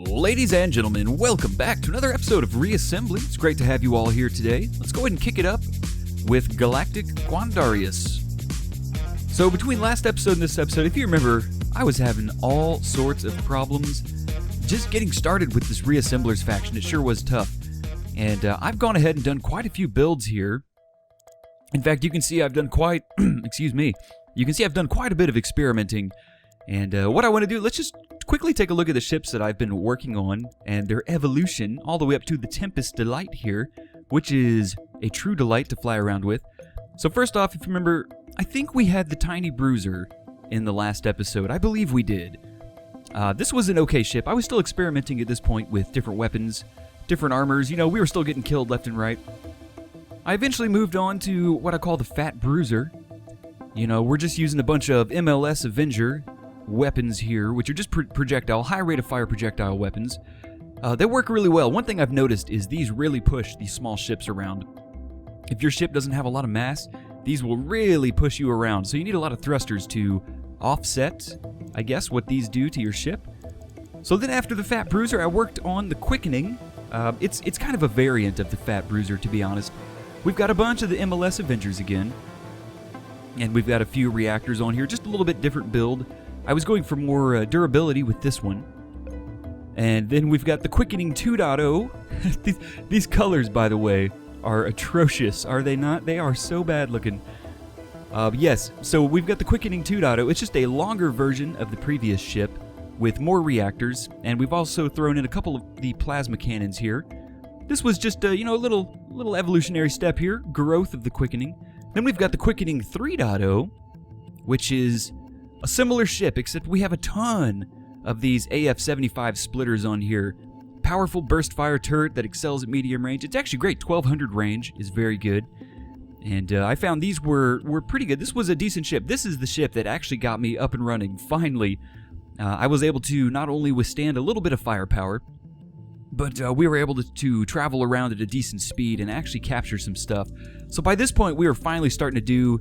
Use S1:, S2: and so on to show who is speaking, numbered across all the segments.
S1: Ladies and gentlemen, welcome back to another episode of Reassembly. It's great to have you all here today. Let's go ahead and kick it up with Galactic Quandarius. So between last episode and this episode, if you remember, I was having all sorts of problems just getting started with this Reassemblers faction. It sure was tough. And I've gone ahead and done quite a few builds here. In fact, you can see I've done quite, you can see I've done quite a bit of experimenting. And what I want to do, let's just quickly take a look at the ships that I've been working on and their evolution all the way up to the Tempest Delight here, which is a true delight to fly around with. So first off, if you remember, I think we had the Phat Bruiser in the last episode. I believe we did. This was an okay ship. I was still experimenting at this point with different weapons, different armors. You know, we were still getting killed left and right. I eventually moved on to what I call the Phat Bruiser. You know, we're just using a bunch of MLS Avenger weapons here, which are just projectile, high rate of fire projectile weapons. They work really well. One thing I've noticed is these really push these small ships around. If your ship doesn't have a lot of mass, these will really push you around. So you need a lot of thrusters to offset, I guess, what these do to your ship. So then after the Phat Bruiser, I worked on the Quickening. It's kind of a variant of the Phat Bruiser, to be honest. We've got a bunch of the MLS Avengers again. And we've got a few reactors on here, just a little bit different build. I was going for more durability with this one. And then we've got the Quickening 2.0. These colors, by the way, are atrocious, are they not? They are so bad looking. Yes, so we've got the Quickening 2.0. It's just a longer version of the previous ship with more reactors. And we've also thrown in a couple of the plasma cannons here. This was just a little evolutionary step here. Growth of the Quickening. Then we've got the Quickening 3.0, which is a similar ship, except we have a ton of these AF-75 splitters on here. Powerful burst fire turret that excels at medium range. It's actually great. 1200 range is very good. And I found these were pretty good. This was a decent ship. This is the ship that actually got me up and running. Finally, I was able to not only withstand a little bit of firepower, but we were able to travel around at a decent speed and actually capture some stuff. So by this point, we were finally starting to do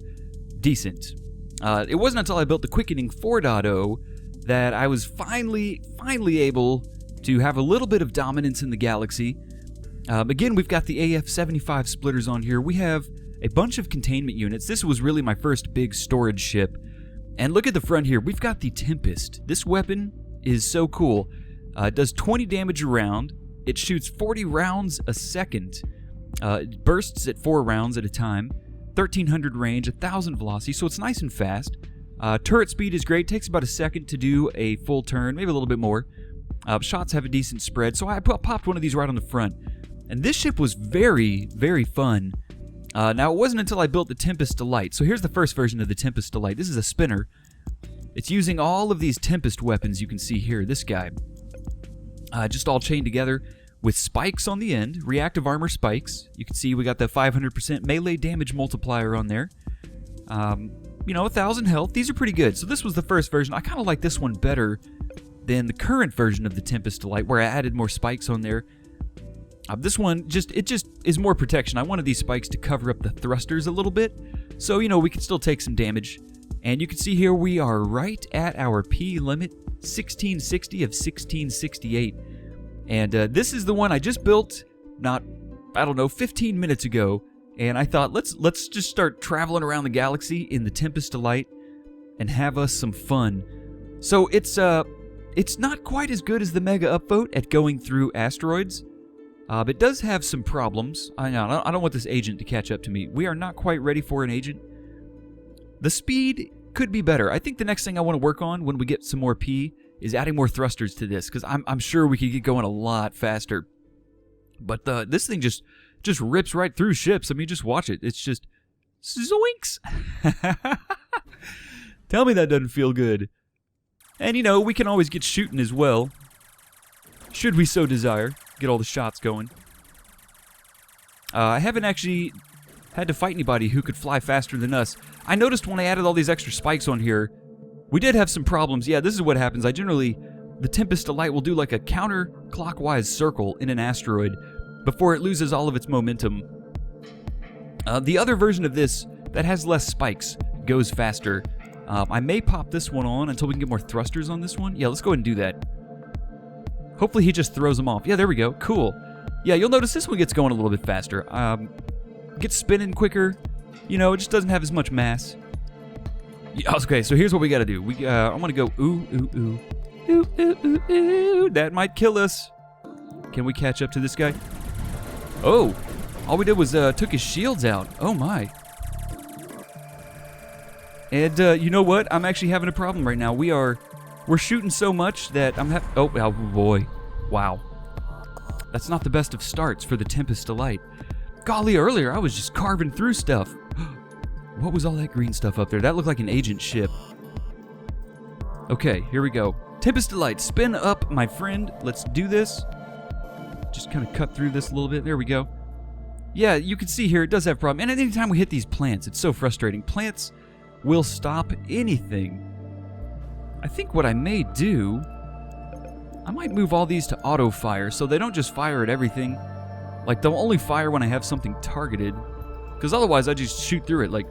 S1: decent. It wasn't until I built the Quickening 4.0 that I was finally able to have a little bit of dominance in the galaxy. Again, we've got the AF-75 splitters on here. We have a bunch of containment units. This was really my first big storage ship. And look at the front here. We've got the Tempest. This weapon is so cool. It does 20 damage a round. It shoots 40 rounds a second. It bursts at 4 rounds at a time. 1300 range, 1000 velocity, so it's nice and fast. Turret speed is great. Takes about a second to do a full turn, maybe a little bit more. Shots have a decent spread, so I popped one of these right on the front. And this ship was very, very fun. Now, it wasn't until I built the Tempest Delight. So here's the first version of the Tempest Delight. This is a spinner. It's using all of these Tempest weapons you can see here. This guy. Just all chained together with spikes on the end, reactive armor spikes. You can see we got the 500% melee damage multiplier on there. 1000 health. These are pretty good. So this was the first version. I kind of like this one better than the current version of the Tempest Delight, where I added more spikes on there. This one, it just is more protection. I wanted these spikes to cover up the thrusters a little bit, so, we could still take some damage. And you can see here we are right at our P limit, 1660 of 1668. And this is the one I just built, 15 minutes ago. And I thought, let's just start traveling around the galaxy in the Tempest Delight and have us some fun. So it's not quite as good as the Mega Upvote at going through asteroids. It does have some problems. I don't want this agent to catch up to me. We are not quite ready for an agent. The speed could be better. I think the next thing I want to work on when we get some more P is adding more thrusters to this, because I'm sure we could get going a lot faster. But this thing just rips right through ships. I mean, just watch it. It's just zoinks. Tell me that doesn't feel good. And we can always get shooting as well, should we so desire. Get all the shots going. I haven't actually had to fight anybody who could fly faster than us. I noticed when I added all these extra spikes on here, we did have some problems. Yeah, this is what happens. The Tempest Delight will do like a counterclockwise circle in an asteroid before it loses all of its momentum. The other version of this that has less spikes goes faster. I may pop this one on until we can get more thrusters on this one. Yeah, let's go ahead and do that. Hopefully he just throws them off. Yeah, there we go. Cool. Yeah, you'll notice this one gets going a little bit faster. Gets spinning quicker. You know, it just doesn't have as much mass. Yeah, okay, so here's what we gotta do. I'm gonna go ooh, ooh, ooh. Ooh, ooh, ooh, ooh. That might kill us. Can we catch up to this guy? Oh, all we did was took his shields out. Oh my. And you know what? I'm actually having a problem right now. We're shooting so much that I'm oh boy. Wow. That's not the best of starts for the Tempest Delight. Golly, earlier I was just carving through stuff. What was all that green stuff up there? That looked like an agent ship. Okay, here we go. Tempest Delight, spin up, my friend. Let's do this. Just kind of cut through this a little bit. There we go. Yeah, you can see here it does have a problem. And anytime we hit these plants, it's so frustrating. Plants will stop anything. I think what I may do, I might move all these to auto fire so they don't just fire at everything. Like, they'll only fire when I have something targeted. Because otherwise I just shoot through it like,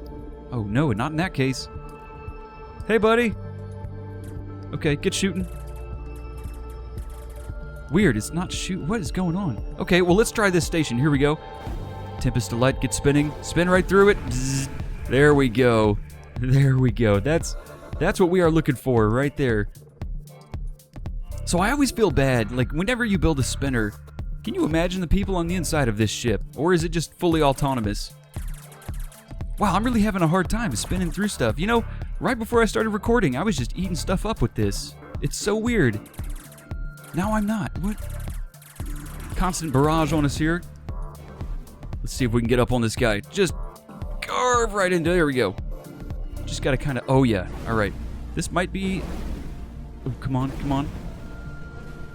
S1: oh no, not in that case. Hey, buddy. Okay, get shooting. Weird, it's not shoot. What is going on? Okay, well, let's try this station. Here we go. Tempest Delight, get spinning. Spin right through it. Zzz. There we go. There we go. That's what we are looking for right there. So I always feel bad. Like, whenever you build a spinner, can you imagine the people on the inside of this ship? Or is it just fully autonomous? Wow, I'm really having a hard time spinning through stuff. You know, right before I started recording, I was just eating stuff up with this. It's so weird. Now I'm not. What? Constant barrage on us here. Let's see if we can get up on this guy. Just carve right into. There we go. Just gotta kind of. Oh yeah. All right. This might be. Oh, come on, come on.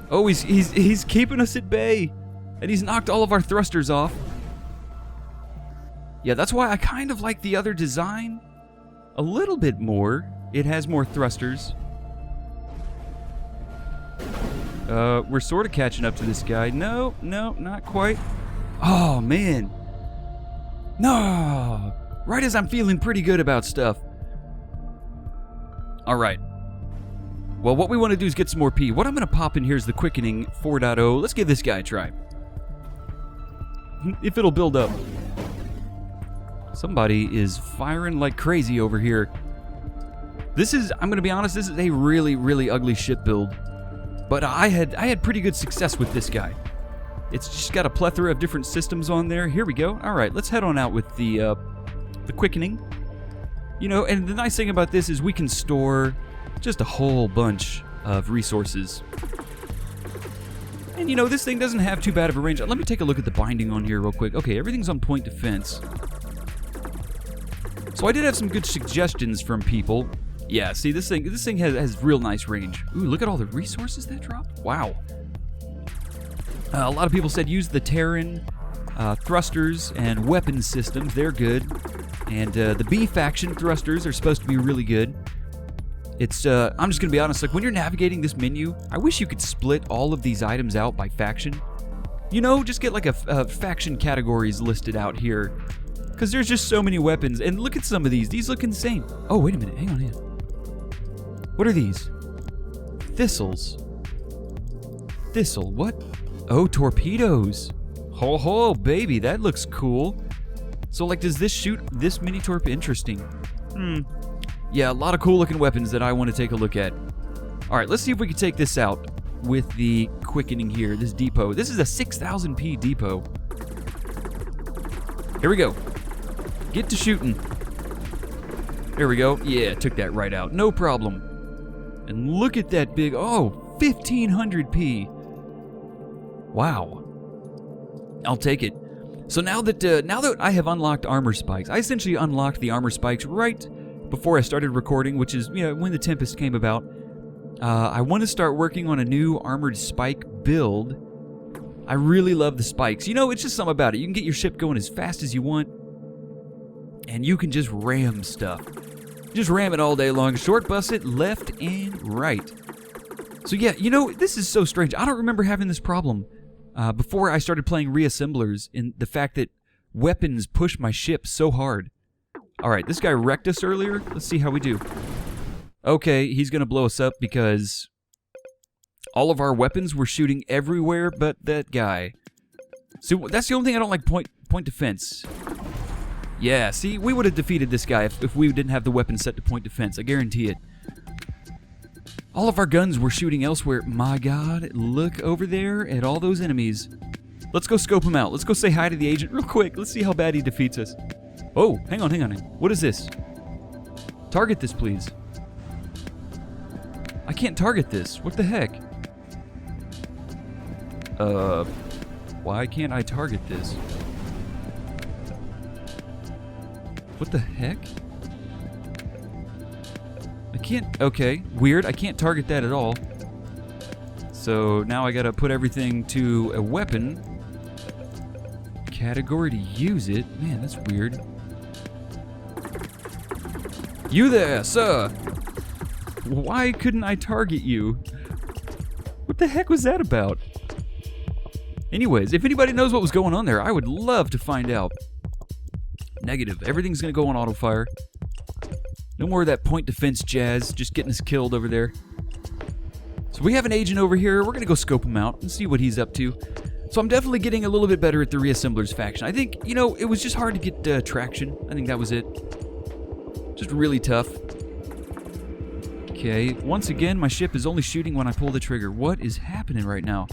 S1: Oh, he's keeping us at bay, and he's knocked all of our thrusters off. Yeah, that's why I kind of like the other design a little bit more. It has more thrusters. We're sort of catching up to this guy. No, not quite. Oh, man. No. Right as I'm feeling pretty good about stuff. All right. Well, what we want to do is get some more P. What I'm going to pop in here is the Quickening 4.0. Let's give this guy a try. If it'll build up. Somebody is firing like crazy over here. This is, I'm going to be honest, this is a really, really ugly ship build. But I had pretty good success with this guy. It's just got a plethora of different systems on there. Here we go. All right, let's head on out with the Quickening. You know, and the nice thing about this is we can store just a whole bunch of resources. And you know, this thing doesn't have too bad of a range. Let me take a look at the binding on here real quick. Okay, everything's on point defense. So I did have some good suggestions from people. Yeah, see, this thing has real nice range. Ooh, look at all the resources that dropped. Wow. A lot of people said use the Terran thrusters and weapon systems. They're good. And the B faction thrusters are supposed to be really good. It's, I'm just going to be honest, like when you're navigating this menu, I wish you could split all of these items out by faction. You know, just get like a faction categories listed out here. Because there's just so many weapons. And look at some of these. These look insane. Oh, wait a minute. Hang on. What are these? Thistles. Thistle. What? Oh, torpedoes. Ho ho, baby. That looks cool. So, like, does this shoot this mini torp? Interesting. Yeah, a lot of cool looking weapons that I want to take a look at. Alright, let's see if we can take this out with the Quickening here, this depot. This is a 6,000 P depot. Here we go. Get to shooting. There we go. Yeah, took that right out. No problem. And look at that big, oh, 1,500 P. Wow. I'll take it. So now that I have unlocked armor spikes, I essentially unlocked the armor spikes right before I started recording, which is, you know, when the Tempest came about. I want to start working on a new armored spike build. I really love the spikes. You know, it's just something about it. You can get your ship going as fast as you want, and you can just ram stuff. Just ram it all day long. Short bus it left and right. So yeah, you know, this is so strange. I don't remember having this problem before I started playing Reassemblers, in the fact that weapons push my ship so hard. Alright, this guy wrecked us earlier. Let's see how we do. Okay, he's going to blow us up because All of our weapons were shooting everywhere but that guy. So that's the only thing I don't like, point defense. Yeah, see, we would have defeated this guy if we didn't have the weapon set to point defense. I guarantee it. All of our guns were shooting elsewhere. My God, look over there at all those enemies. Let's go scope him out. Let's go say hi to the agent real quick. Let's see how bad he defeats us. Oh, hang on. What is this? Target this, please. I can't target this. What the heck? Why can't I target this? What the heck? I can't, okay, weird. I can't target that at all. So now I gotta put everything to a weapon. Category to use it. Man, that's weird. You there, sir! Why couldn't I target you? What the heck was that about? Anyways, if anybody knows what was going on there, I would love to find out. Negative. Everything's gonna go on auto fire. No more of that point defense jazz, just getting us killed over there. So we have an agent over here. We're gonna go scope him out and see what he's up to. So I'm definitely getting a little bit better at the Reassemblers faction. I think, you know, it was just hard to get traction. I think that was it. Just really tough. Okay, once again, my ship is only shooting when I pull the trigger. What is happening right now?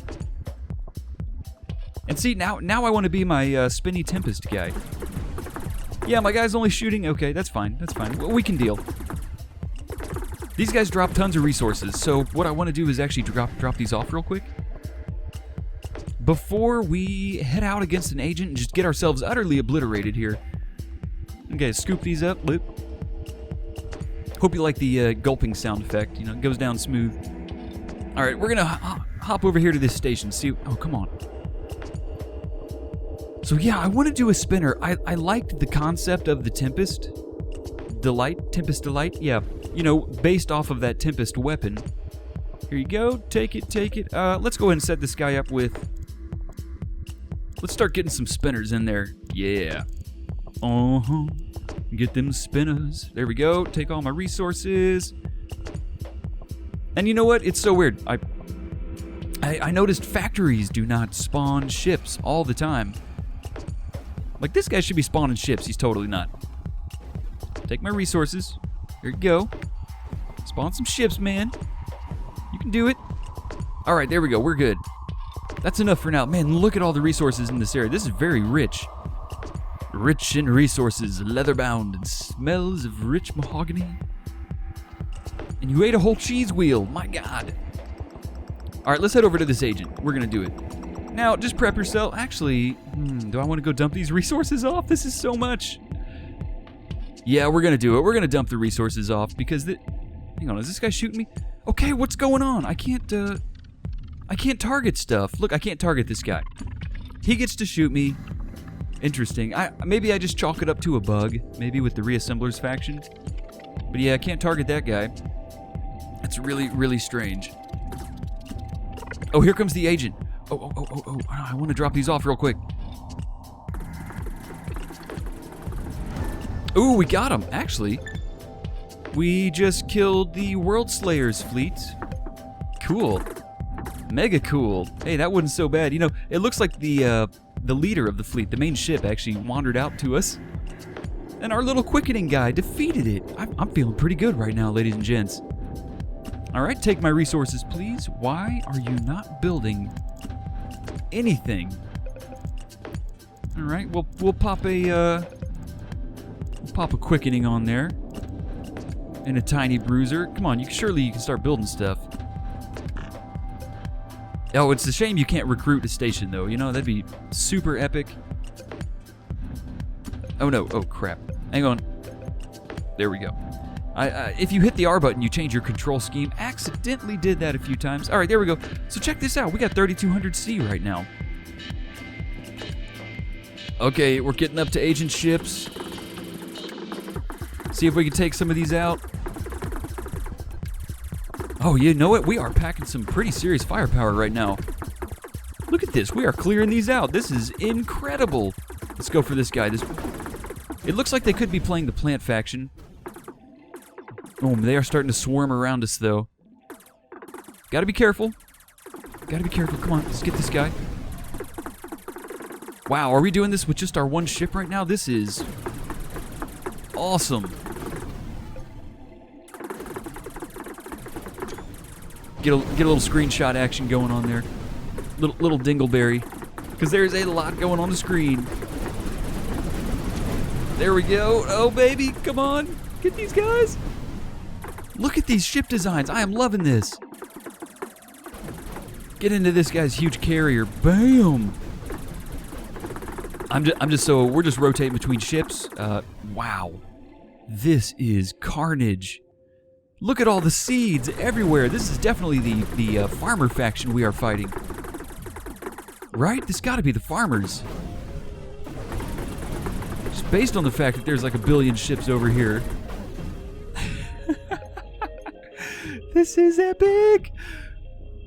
S1: And see, now I want to be my spinny Tempest guy. Yeah, my guy's only shooting. Okay, that's fine. That's fine. Well, we can deal. These guys drop tons of resources, so what I want to do is actually drop these off real quick. Before we head out against an agent and just get ourselves utterly obliterated here. Okay, scoop these up. Loop. Hope you like the gulping sound effect. You know, it goes down smooth. All right, we're going to hop over here to this station. See, oh, come on. So yeah, I want to do a spinner. I liked the concept of the Tempest Delight. Yeah, you know, based off of that Tempest weapon. Here you go. Take it. Let's go ahead and set this guy up with... Let's start getting some spinners in there. Yeah. Uh-huh. Get them spinners. There we go. Take all my resources. And you know what? It's so weird. I noticed factories do not spawn ships all the time. Like, this guy should be spawning ships. He's totally not. Take my resources. Here you go. Spawn some ships, man. You can do it. All right, there we go. We're good. That's enough for now. Man, look at all the resources in this area. This is very rich. Rich in resources, leather-bound, and smells of rich mahogany. And you ate a whole cheese wheel. My God. All right, let's head over to this agent. We're going to do it. Now, just prep yourself. Actually, do I want to go dump these resources off? This is so much. Yeah, we're going to do it. We're going to dump the resources off because... Hang on, is this guy shooting me? Okay, what's going on? I can't target stuff. Look, I can't target this guy. He gets to shoot me. Interesting. Maybe I just chalk it up to a bug. Maybe with the Reassemblers faction. But yeah, I can't target that guy. That's really, really strange. Oh, here comes the agent. Oh, I want to drop these off real quick. Ooh, we got him, actually. We just killed the World Slayers fleet. Cool. Mega cool. Hey, that wasn't so bad. You know, it looks like the leader of the fleet, the main ship, actually wandered out to us. And our little Quickening guy defeated it. I'm feeling pretty good right now, ladies and gents. All right, take my resources, please. Why are you not building anything? All right, we'll pop a Quickening on there, and a tiny Bruiser. Come on, surely you can start building stuff. Oh, it's a shame you can't recruit a station though. You know, that'd be super epic. Oh no! Oh crap! Hang on. There we go. If you hit the R button, you change your control scheme. Accidentally did that a few times. All right, there we go. So check this out. We got 3200 C right now. Okay, we're getting up to agent ships. See if we can take some of these out. Oh, you know what? We are packing some pretty serious firepower right now. Look at this. We are clearing these out. This is incredible. Let's go for this guy. It looks like they could be playing the plant faction. Oh, they are starting to swarm around us, though. Gotta be careful. Gotta be careful. Come on, let's get this guy. Wow, are we doing this with just our one ship right now? This is awesome. Get a little screenshot action going on there. Little dingleberry. Because there's a lot going on the screen. There we go. Oh, baby. Come on. Get these guys. Look at these ship designs. I am loving this. Get into this guy's huge carrier. Bam. We're just rotating between ships. Wow. This is carnage. Look at all the seeds everywhere. This is definitely the farmer faction we are fighting. Right? This got to be the farmers. Just based on the fact that there's like a billion ships over here. This is epic.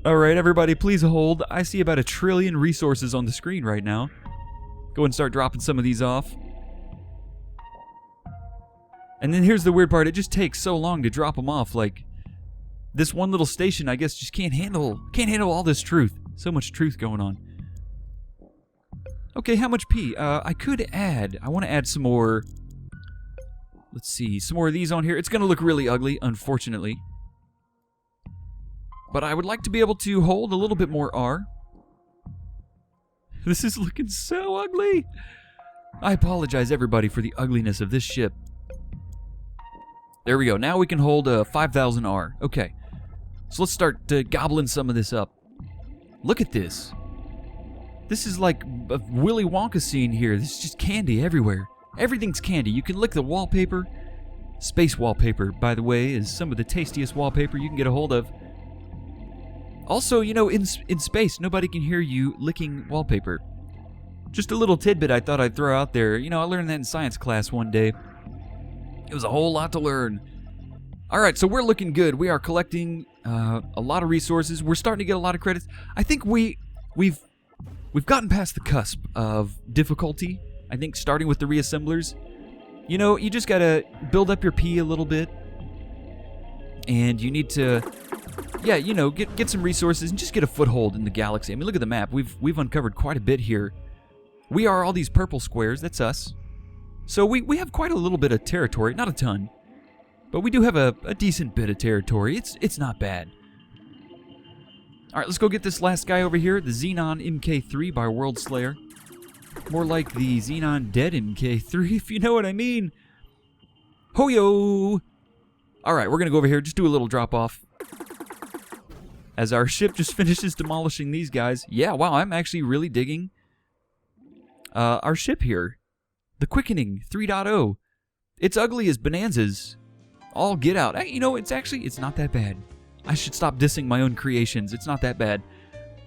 S1: All right, everybody, please hold. I see about 1 trillion resources on the screen right now. Go and start dropping some of these off. And then here's the weird part. It just takes so long to drop them off. Like, this one little station, I guess, just can't handle all this truth. So much truth going on. Okay, how much P? I could add. I want to add some more. Let's see. Some more of these on here. It's going to look really ugly, unfortunately. But I would like to be able to hold a little bit more R. This is looking so ugly. I apologize, everybody, for the ugliness of this ship. There we go. Now we can hold 5,000 R. Okay. So let's start gobbling some of this up. Look at this. This is like a Willy Wonka scene here. This is just candy everywhere. Everything's candy. You can lick the wallpaper. Space wallpaper, by the way, is some of the tastiest wallpaper you can get a hold of. Also, you know, in space, nobody can hear you licking wallpaper. Just a little tidbit I thought I'd throw out there. You know, I learned that in science class one day. It was a whole lot to learn. All right, so we're looking good. We are collecting a lot of resources. We're starting to get a lot of credits. I think we've gotten past the cusp of difficulty. I think starting with the reassemblers. You know, you just gotta build up your P a little bit, and you need to, yeah, you know, get some resources and just get a foothold in the galaxy. I mean, look at the map. We've uncovered quite a bit here. We are all these purple squares. That's us. So we have quite a little bit of territory, not a ton, but we do have a decent bit of territory. It's not bad. All right, let's go get this last guy over here, the Xenon MK3 by World Slayer. More like the Xenon Dead MK3, if you know what I mean. Ho-yo! All right, we're going to go over here, just do a little drop-off. As our ship just finishes demolishing these guys. Yeah, wow, I'm actually really digging our ship here. The Quickening 3.0. It's ugly as bonanzas. All get out. Hey, you know, it's not that bad. I should stop dissing my own creations. It's not that bad.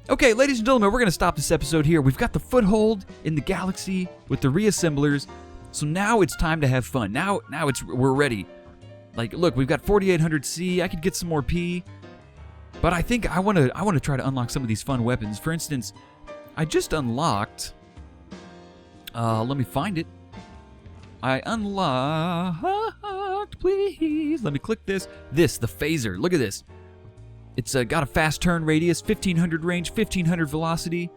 S1: Okay, ladies and gentlemen, we're going to stop this episode here. We've got the foothold in the galaxy with the reassemblers. So now it's time to have fun. Now we're ready. Like, look, we've got 4800 C. I could get some more P. But I think I want to try to unlock some of these fun weapons. For instance, I just unlocked let me find it. I unlocked, please. Let me click this. The phaser. Look at this. It's got a fast turn radius, 1500 range, 1500 velocity,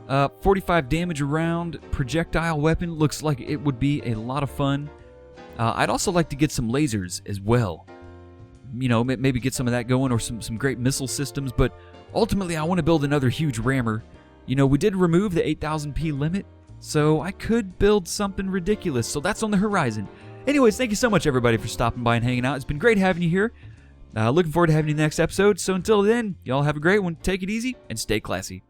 S1: 45 damage around, projectile weapon. Looks like it would be a lot of fun. I'd also like to get some lasers as well. You know, maybe get some of that going, or some great missile systems. But ultimately, I want to build another huge rammer. You know, we did remove the 8000P limit, so I could build something ridiculous. So that's on the horizon. Anyways, thank you so much, everybody, for stopping by and hanging out. It's been great having you here. Looking forward to having you in the next episode. So until then, y'all have a great one. Take it easy and stay classy.